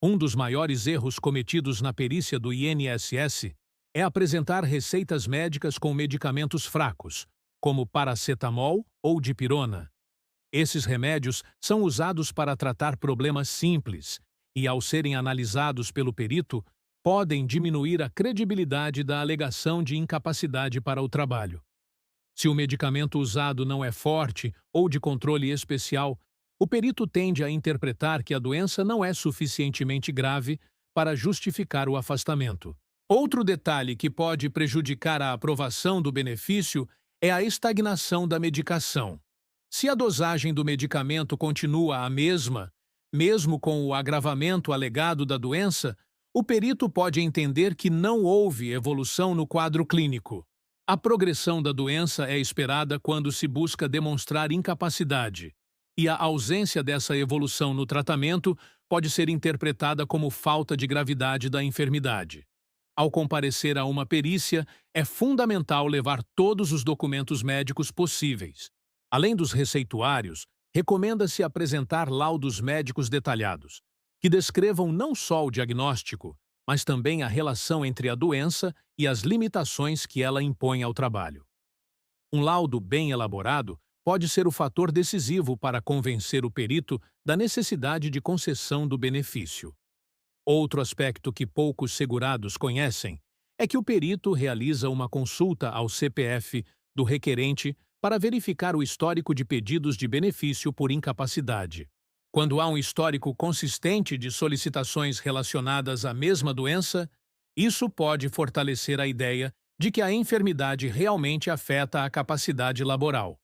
Um dos maiores erros cometidos na perícia do INSS é apresentar receitas médicas com medicamentos fracos, como paracetamol ou dipirona. Esses remédios são usados para tratar problemas simples e, ao serem analisados pelo perito, podem diminuir a credibilidade da alegação de incapacidade para o trabalho. Se o medicamento usado não é forte ou de controle especial, o perito tende a interpretar que a doença não é suficientemente grave para justificar o afastamento. Outro detalhe que pode prejudicar a aprovação do benefício é a estagnação da medicação. Se a dosagem do medicamento continua a mesma, mesmo com o agravamento alegado da doença, o perito pode entender que não houve evolução no quadro clínico. A progressão da doença é esperada quando se busca demonstrar incapacidade, e a ausência dessa evolução no tratamento pode ser interpretada como falta de gravidade da enfermidade. Ao comparecer a uma perícia, é fundamental levar todos os documentos médicos possíveis. Além dos receituários, recomenda-se apresentar laudos médicos detalhados, que descrevam não só o diagnóstico, mas também a relação entre a doença e as limitações que ela impõe ao trabalho. Um laudo bem elaborado pode ser o fator decisivo para convencer o perito da necessidade de concessão do benefício. Outro aspecto que poucos segurados conhecem é que o perito realiza uma consulta ao CPF do requerente para verificar o histórico de pedidos de benefício por incapacidade. Quando há um histórico consistente de solicitações relacionadas à mesma doença, isso pode fortalecer a ideia de que a enfermidade realmente afeta a capacidade laboral.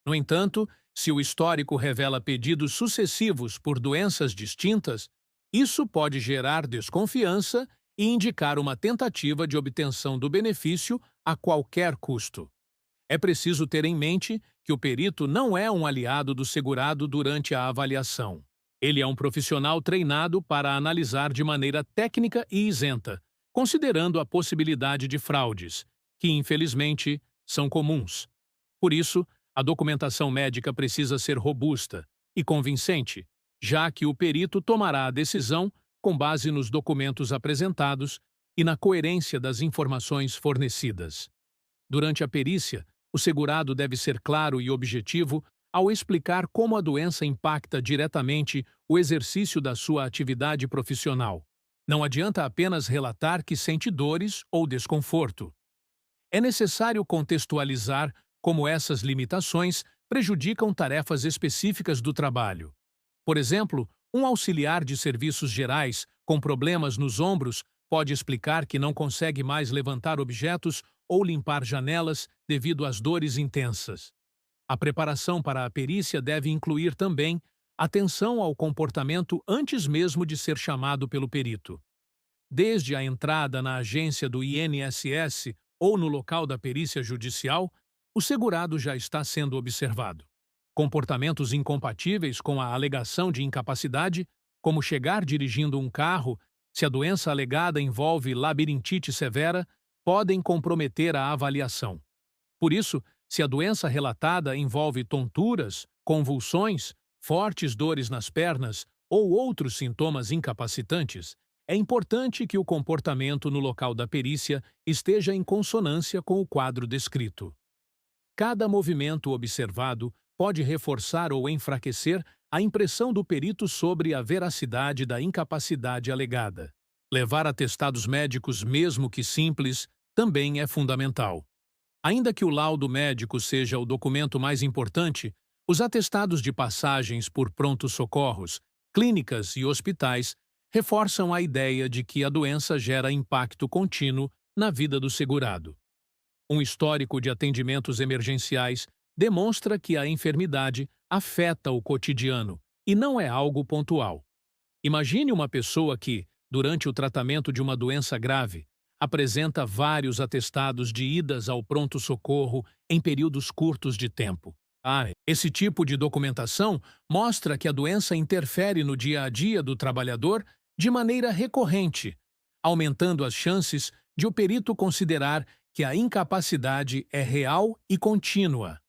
No entanto, se o histórico revela pedidos sucessivos por doenças distintas, isso pode gerar desconfiança e indicar uma tentativa de obtenção do benefício a qualquer custo. É preciso ter em mente que o perito não é um aliado do segurado durante a avaliação. Ele é um profissional treinado para analisar de maneira técnica e isenta, considerando a possibilidade de fraudes, que, infelizmente, são comuns. Por isso, a documentação médica precisa ser robusta e convincente, já que o perito tomará a decisão com base nos documentos apresentados e na coerência das informações fornecidas. Durante a perícia, o segurado deve ser claro e objetivo ao explicar como a doença impacta diretamente o exercício da sua atividade profissional. Não adianta apenas relatar que sente dores ou desconforto. É necessário contextualizar como essas limitações prejudicam tarefas específicas do trabalho. Por exemplo, um auxiliar de serviços gerais com problemas nos ombros pode explicar que não consegue mais levantar objetos ou limpar janelas devido às dores intensas. A preparação para a perícia deve incluir também atenção ao comportamento antes mesmo de ser chamado pelo perito. Desde a entrada na agência do INSS ou no local da perícia judicial, o segurado já está sendo observado. Comportamentos incompatíveis com a alegação de incapacidade, como chegar dirigindo um carro, se a doença alegada envolve labirintite severa, podem comprometer a avaliação. Por isso, se a doença relatada envolve tonturas, convulsões, fortes dores nas pernas ou outros sintomas incapacitantes, é importante que o comportamento no local da perícia esteja em consonância com o quadro descrito. Cada movimento observado pode reforçar ou enfraquecer a impressão do perito sobre a veracidade da incapacidade alegada. Levar atestados médicos, mesmo que simples, também é fundamental. Ainda que o laudo médico seja o documento mais importante, os atestados de passagens por prontos-socorros, clínicas e hospitais reforçam a ideia de que a doença gera impacto contínuo na vida do segurado. Um histórico de atendimentos emergenciais demonstra que a enfermidade afeta o cotidiano e não é algo pontual. Imagine uma pessoa que, durante o tratamento de uma doença grave, apresenta vários atestados de idas ao pronto-socorro em períodos curtos de tempo. Esse tipo de documentação mostra que a doença interfere no dia a dia do trabalhador de maneira recorrente, aumentando as chances de o perito considerar que a incapacidade é real e contínua.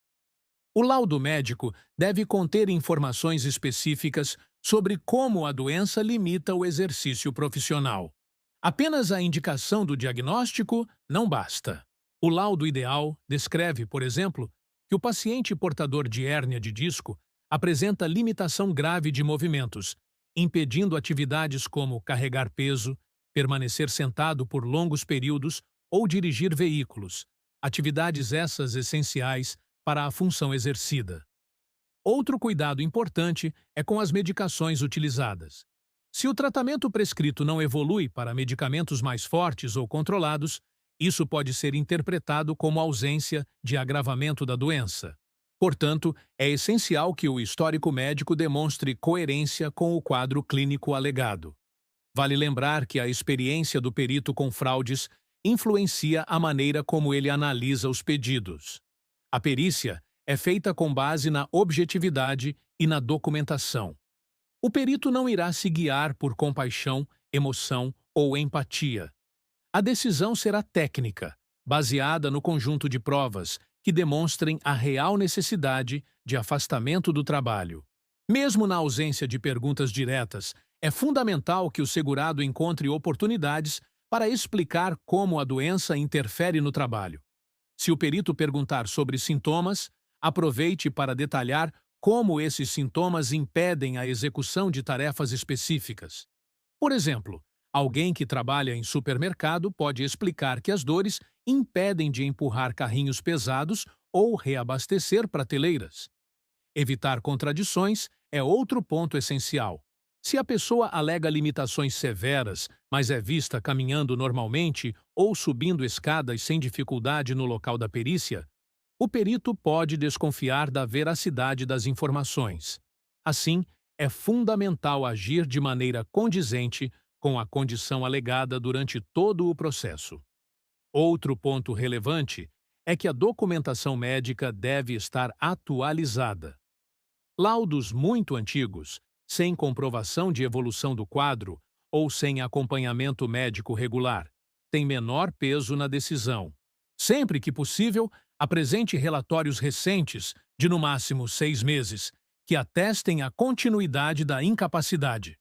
O laudo médico deve conter informações específicas sobre como a doença limita o exercício profissional. Apenas a indicação do diagnóstico não basta. O laudo ideal descreve, por exemplo, que o paciente portador de hérnia de disco apresenta limitação grave de movimentos, impedindo atividades como carregar peso, permanecer sentado por longos períodos ou dirigir veículos, atividades essas essenciais para a função exercida. Outro cuidado importante é com as medicações utilizadas. Se o tratamento prescrito não evolui para medicamentos mais fortes ou controlados, isso pode ser interpretado como ausência de agravamento da doença. Portanto, é essencial que o histórico médico demonstre coerência com o quadro clínico alegado. Vale lembrar que a experiência do perito com fraudes influencia a maneira como ele analisa os pedidos. A perícia é feita com base na objetividade e na documentação. O perito não irá se guiar por compaixão, emoção ou empatia. A decisão será técnica, baseada no conjunto de provas que demonstrem a real necessidade de afastamento do trabalho. Mesmo na ausência de perguntas diretas, é fundamental que o segurado encontre oportunidades para explicar como a doença interfere no trabalho. Se o perito perguntar sobre sintomas, aproveite para detalhar como esses sintomas impedem a execução de tarefas específicas. Por exemplo, alguém que trabalha em supermercado pode explicar que as dores impedem de empurrar carrinhos pesados ou reabastecer prateleiras. Evitar contradições é outro ponto essencial. Se a pessoa alega limitações severas, mas é vista caminhando normalmente ou subindo escadas sem dificuldade no local da perícia, o perito pode desconfiar da veracidade das informações. Assim, é fundamental agir de maneira condizente com a condição alegada durante todo o processo. Outro ponto relevante é que a documentação médica deve estar atualizada. Laudos muito antigos, sem comprovação de evolução do quadro ou sem acompanhamento médico regular, têm menor peso na decisão. Sempre que possível, apresente relatórios recentes, de no máximo 6 meses, que atestem a continuidade da incapacidade.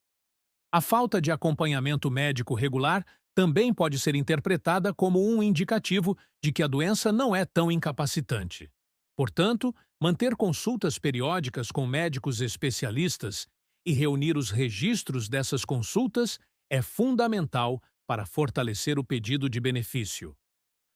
A falta de acompanhamento médico regular também pode ser interpretada como um indicativo de que a doença não é tão incapacitante. Portanto, manter consultas periódicas com médicos especialistas e reunir os registros dessas consultas é fundamental para fortalecer o pedido de benefício.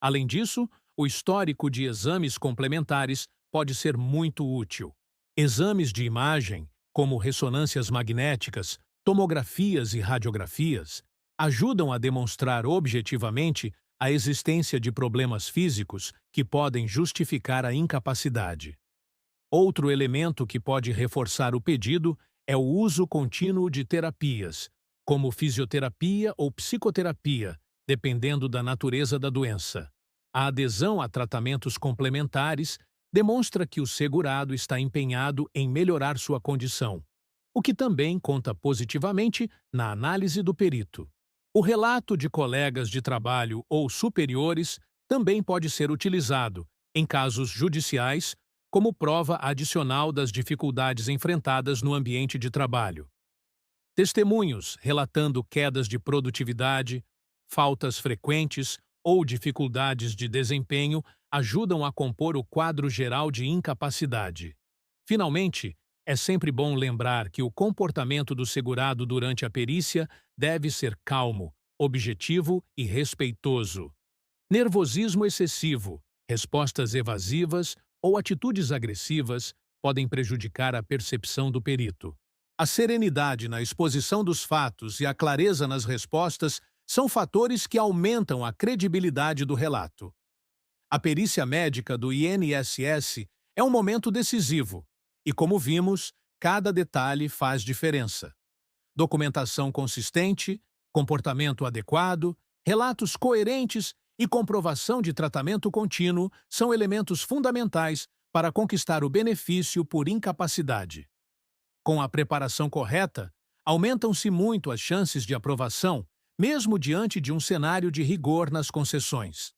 Além disso, o histórico de exames complementares pode ser muito útil. Exames de imagem, como ressonâncias magnéticas, tomografias e radiografias, ajudam a demonstrar objetivamente a existência de problemas físicos que podem justificar a incapacidade. Outro elemento que pode reforçar o pedido é o uso contínuo de terapias, como fisioterapia ou psicoterapia, dependendo da natureza da doença. A adesão a tratamentos complementares demonstra que o segurado está empenhado em melhorar sua condição, o que também conta positivamente na análise do perito. O relato de colegas de trabalho ou superiores também pode ser utilizado, em casos judiciais, como prova adicional das dificuldades enfrentadas no ambiente de trabalho. Testemunhos relatando quedas de produtividade, faltas frequentes ou dificuldades de desempenho ajudam a compor o quadro geral de incapacidade. Finalmente, é sempre bom lembrar que o comportamento do segurado durante a perícia deve ser calmo, objetivo e respeitoso. Nervosismo excessivo, respostas evasivas ou atitudes agressivas podem prejudicar a percepção do perito. A serenidade na exposição dos fatos e a clareza nas respostas são fatores que aumentam a credibilidade do relato. A perícia médica do INSS é um momento decisivo e, como vimos, cada detalhe faz diferença. Documentação consistente, comportamento adequado, relatos coerentes e comprovação de tratamento contínuo são elementos fundamentais para conquistar o benefício por incapacidade. Com a preparação correta, aumentam-se muito as chances de aprovação, mesmo diante de um cenário de rigor nas concessões.